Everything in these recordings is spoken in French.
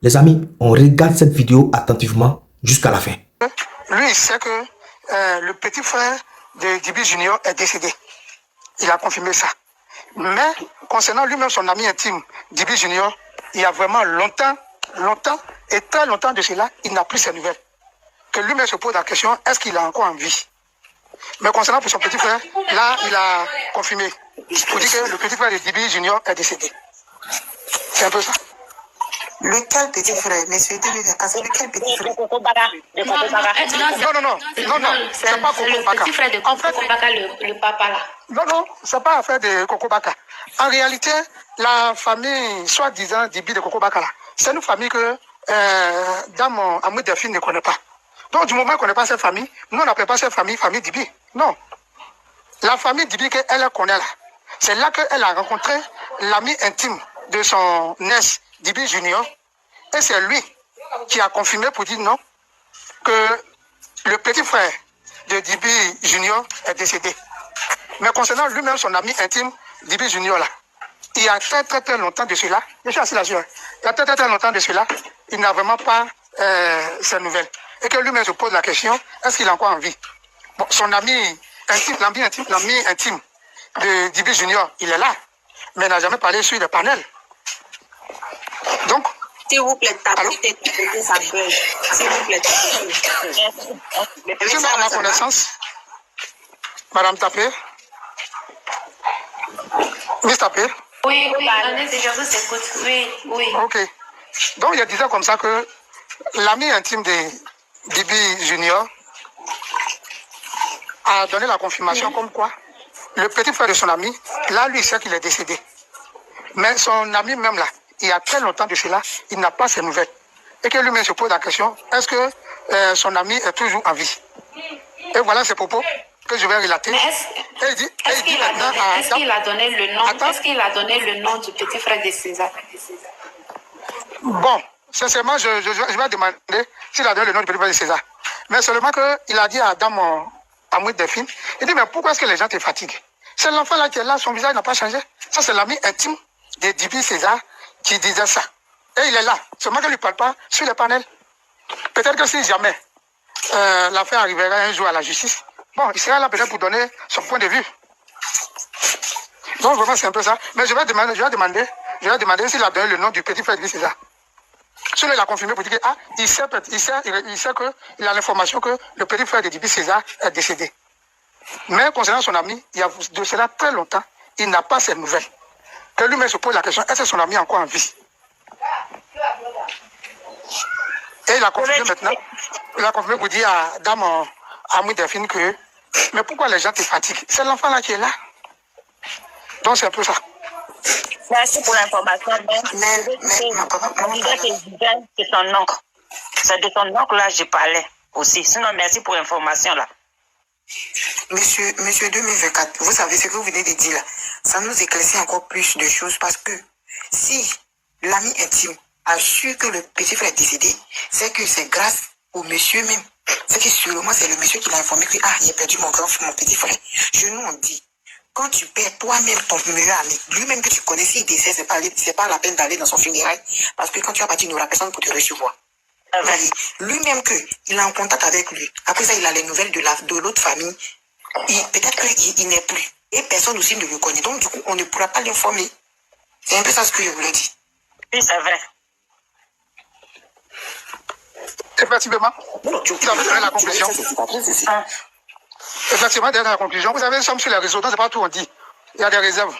Les amis, on regarde cette vidéo attentivement jusqu'à la fin. Lui, il sait que le petit frère de Djiby Junior est décédé. Il a confirmé ça. Mais concernant lui-même, son ami intime, Djiby Junior, il y a vraiment longtemps et très longtemps de cela, il n'a plus ses nouvelles. Que lui-même se pose la question, est-ce qu'il est encore en vie? Mais concernant pour son petit frère, là, il a confirmé. Pour dire que le petit frère de Djiby Junior est décédé. C'est un peu ça. Lequel petit frère? Monsieur Djiby, c'est lequel petit frère? Non, c'est pas Coco Baka. Le petit frère de Coco Baka, le papa là. Non, c'est pas affaire de Coco Baka. En réalité, la famille, soi-disant Djiby de Coco Baka là, c'est une famille que Dame Amour Delphine ne connaît pas. Donc, du moment qu'on ne connaît pas cette famille, nous, on n'appelle pas cette famille Djiby. Non. La famille Djiby qu'elle connaît là, c'est là qu'elle a rencontré l'ami intime de son ex, Djiby Junior. Et c'est lui qui a confirmé pour dire non, que le petit frère de Djiby Junior est décédé. Mais concernant lui-même, son ami intime, Djiby Junior là, il y a très longtemps de cela, je suis assis là, il y a très longtemps de cela, il n'a vraiment pas ses nouvelles. Et que lui-même se pose la question, est-ce qu'il est encore en vie? Bon, son ami intime, l'ami intime de Djiby Junior, il est là, mais il n'a jamais parlé sur le panel. Donc, s'il vous plaît, tapez sa gueule. S'il vous plaît. Je suis à ma connaissance, Madame Tapé. Miss Tapé. Oui, je vous écoute. Oui. Ok. Donc, il disait comme ça que l'ami intime de Djiby Junior a donné la confirmation comme quoi le petit frère de son ami, là, lui, il sait qu'il est décédé. Mais son ami même là, il y a très longtemps de cela, il n'a pas ses nouvelles. Et que lui-même se pose la question, est-ce que son ami est toujours en vie? Et voilà ces propos que je vais relater. Est-ce qu'il a donné le nom? Est-ce qu'il a donné le nom du petit frère de César? Bon, sincèrement, je vais demander s'il a donné le nom du petit frère de César. Mais seulement qu'il a dit à Dame Amour Delphine, il dit, mais pourquoi est-ce que les gens te fatiguent? C'est l'enfant là qui est là, son visage n'a pas changé. Ça, c'est l'ami intime de Djiby César qui disait ça. Et il est là. Seulement qu'il ne lui parle pas sur le panel. Peut-être que si jamais l'affaire arrivera un jour à la justice, bon, il sera là peut-être pour donner son point de vue. Donc vraiment, c'est un peu ça. Mais je vais demander s'il a donné le nom du petit frère de César. Sinon, il a confirmé pour dire qu'il sait qu'il a l'information que le petit frère de Djiby César est décédé. Mais concernant son ami, il y a de cela très longtemps, il n'a pas ses nouvelles. Que lui-même se pose la question, est-ce que son ami est encore en vie? Et il a confirmé maintenant, pour dire à Dame Amour Delphine que, mais pourquoi les gens te fatiguent? C'est l'enfant là qui est là. Donc c'est un peu ça. Merci pour l'information. Mais c'est son oncle. C'est de son oncle là que je parlais aussi. Sinon, merci pour l'information là. Monsieur 2024, vous savez ce que vous venez de dire là. Ça nous éclaircit encore plus de choses parce que si l'ami intime a su que le petit frère est décédé, c'est que c'est grâce au monsieur même. C'est que sûrement c'est le monsieur qui l'a informé que j'ai perdu mon petit frère. Je nous on dit, quand tu perds toi-même ton meilleur ami, lui-même que tu connais, s'il décède, c'est pas la peine d'aller dans son funérail parce que quand tu vas partir, il n'y aura personne pour te recevoir. Lui-même qu'il est en contact avec lui. Après ça, il a les nouvelles de l'autre famille. Peut-être qu'il n'est plus. Et personne aussi ne le connaît. Donc, du coup, on ne pourra pas l'informer. C'est un peu ça ce que je voulais dire. Oui, c'est vrai. Effectivement, il a donné la conclusion. Effectivement, derrière la conclusion, vous savez, nous sommes sur les réseaux, donc c'est pas tout on dit. Il y a des réserves.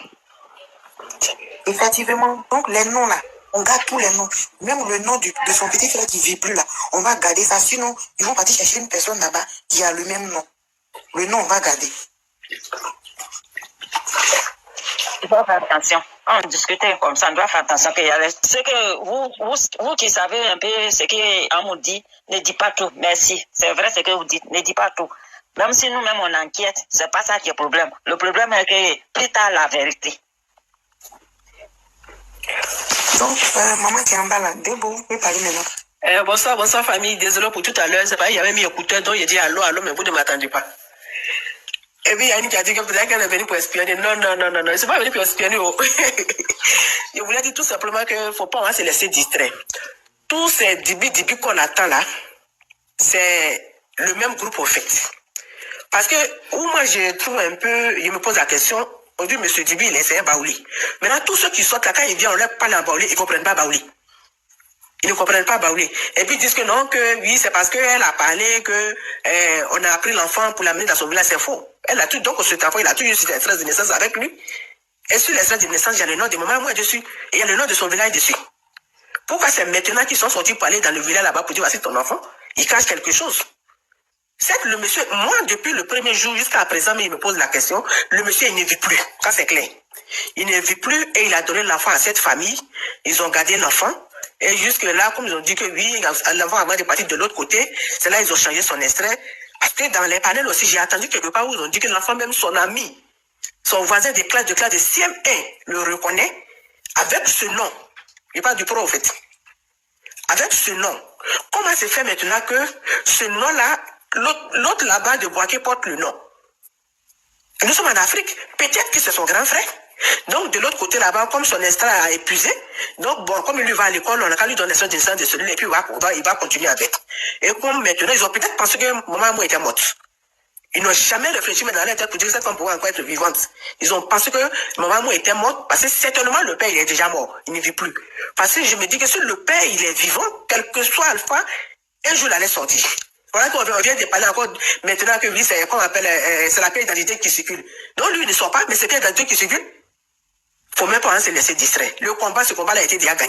Effectivement, donc les noms là, on garde tous les noms. Même le nom de son petit frère qui ne vit plus là, on va garder ça. Sinon, ils vont partir chercher une personne là-bas qui a le même nom. Le nom, on va garder. Il faut faire attention. Quand on discute comme ça, on doit faire attention qu'il y a ce que vous qui savez un peu ce qu'on dit, ne dites pas tout. Merci. C'est vrai ce que vous dites. Ne dites pas tout. Même si nous-mêmes on enquête, c'est pas ça qui est le problème. Le problème est que plus tard la vérité. Donc, maman qui est en bas là, debout, vous pouvez parler maintenant. Bonsoir famille, désolé pour tout à l'heure, c'est pas, il y avait mis écouteur, donc il dit allô, mais vous ne m'attendez pas. Et puis il y a une qui a dit que peut-être qu'elle est venue pour espionner. Non, c'est pas venu pour espionner. Je voulais dire tout simplement qu'il ne faut pas se laisser distraire. Tout c'est Dibi qu'on attend là, c'est le même groupe au fait. Parce que, où moi je trouve un peu, je me pose la question, on dit, M. Dibi, il essaie Baouli. Maintenant, tous ceux qui sortent là, quand ils viennent, on leur parle en Baouli, ils ne comprennent pas Baouli. Ils ne comprennent pas Baouli. Et puis ils disent que non, que oui, c'est parce qu'elle a parlé que on a pris l'enfant pour l'amener dans son village, c'est faux. Elle a tout, donc cet enfant, il a tout eu sur l'extrait de naissance avec lui. Et sur l'extrait de naissance, il y a le nom de maman, moi dessus. Et il y a le nom de son village dessus. Pourquoi c'est maintenant qu'ils sont sortis pour aller dans le village là-bas pour dire, voici ton enfant, il cache quelque chose. C'est que le monsieur, moi, depuis le premier jour jusqu'à présent, mais il me pose la question, le monsieur, il ne vit plus. Ça, c'est clair. Il ne vit plus et il a donné l'enfant à cette famille. Ils ont gardé l'enfant. Et jusque-là, comme ils ont dit que oui, l'enfant avant de partir de l'autre côté, c'est là ils ont changé son extrait. Parce que dans les panels aussi, j'ai attendu quelque part où ils ont dit que l'enfant, même son ami, son voisin de classe de CM1, le reconnaît avec ce nom. Il parle du pro, en fait. Avec ce nom. Comment c'est fait maintenant que ce nom-là, l'autre là-bas de Boaké porte le nom? Nous sommes en Afrique. Peut-être que c'est son grand frère. Donc, de l'autre côté là-bas, comme son extrait a épuisé, donc bon, comme il lui va à l'école, on a qu'à lui donner son dessin de celui-là et puis il va continuer avec. Et comme maintenant, ils ont peut-être pensé que maman était morte. Ils n'ont jamais réfléchi mais dans leur tête pour dire que cette femme pourrait encore être vivante. Ils ont pensé que maman était morte parce que certainement le père il est déjà mort. Il ne vit plus. Parce que je me dis que si le père il est vivant, quel que soit Alpha, un jour il allait sortir. Voilà qu'on vient de parler encore maintenant que oui, c'est qu'on appelle, c'est la pièce d'identité qui circule. Non, lui il ne sort pas, mais c'est pièce d'identité qui circule. Faut même pas se laisser distraire. Ce combat-là a été déjà gagné.